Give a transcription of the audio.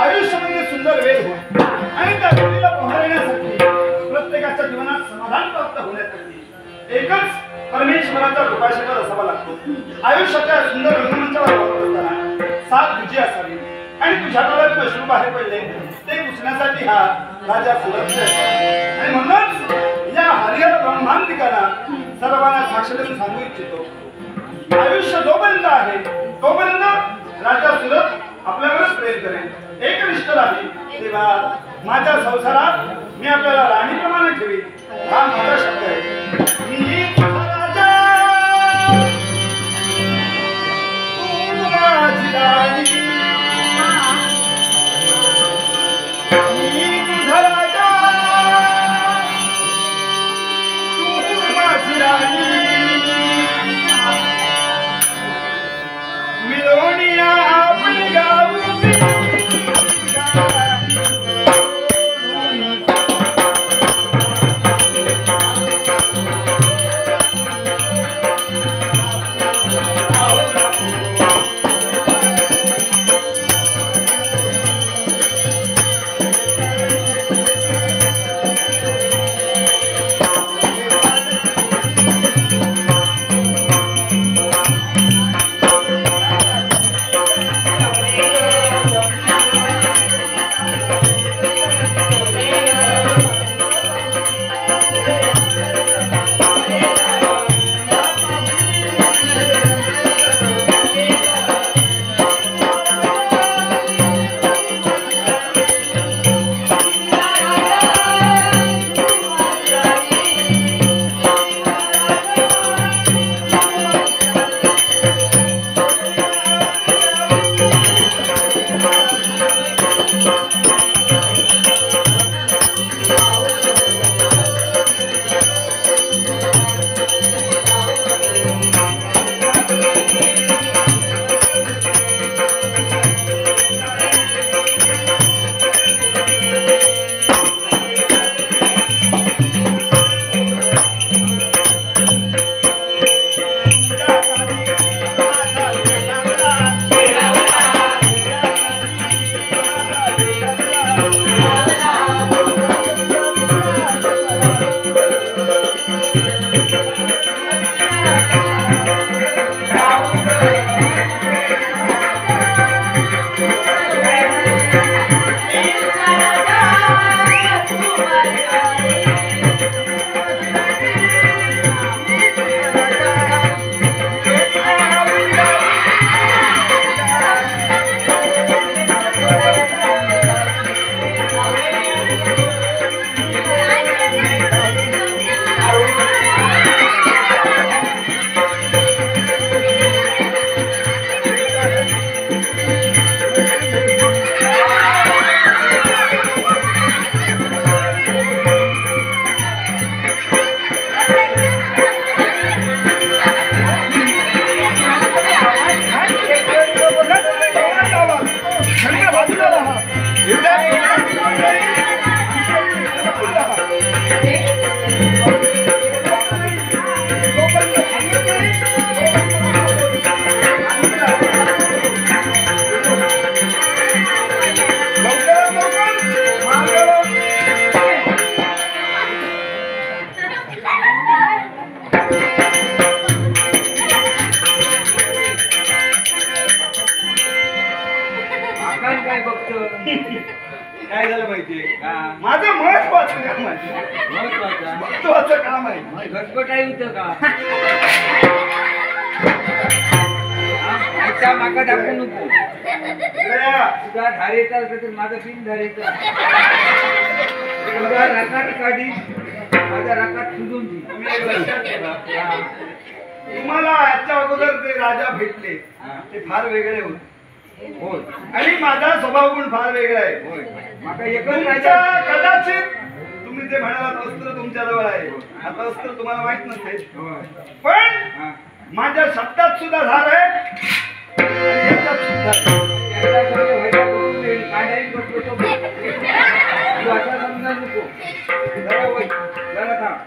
आयुष्य म्हणजे सुंदर वेळ होय आणि त्या वेळेला पोहोचण्यासाठी प्रत्येकाच्या जीवनात समाधान प्राप्त होण्यासाठी एकच परमेश्वराचा कृपाशीर्वाद असावा लागतो। आयुष्याच्या सुंदर रंगमंचावर वावरत असताना साथ तुझी असावी आणि तुझ्या डोळ्यातून अश्रू बाहेर पडले ते पुसण्यासाठी हा राजा सुरक्षित आहे। आणि म्हणूनच या हरिहर ब्रह्मांडिकाला सर्वांना साक्ष देऊन सांगू इच्छितो, आयुष्य जोपर्यंत आहे तोपर्यंत राजा सुरत आपल्यावरच प्रेम करेल, एकनिष्ठ राहील। तेव्हा माझ्या संसारात मी आपल्याला राणीप्रमाणे ठेवीन हा माझा शब्द आहे। मी राजा, तू माझी राणी, मी तुझा राजा, तू माझी राणी, मिळवणीया आपण गाऊ काय झालं माहितीये माझं महत्वाचं काम आहे, महत्वाचं काम आहे। घटपटाई होतं का अच्छा माका दाखवू नको तुझा धारेचा असं तर माझं पिन धारेचं तुझा रकात काढी माझ्या रकात सुजून दी। तुम्हाला याच्या अगोदर ते राजा भेटले ते फार वेगळे होते होय आणि माझा स्वभाव गुण फार वेगळा आहे। होय माका एकच तुमच्या राजा कदाचित तुम्ही जे म्हणालात अस्त्र तुमच्या जवळ आहे, आता अस्त्र तुम्हाला माहित नसेल, होय पण माझ्या शब्दात सुद्धा धार आहे आणि याच्यात सुद्धा नको जरा थांब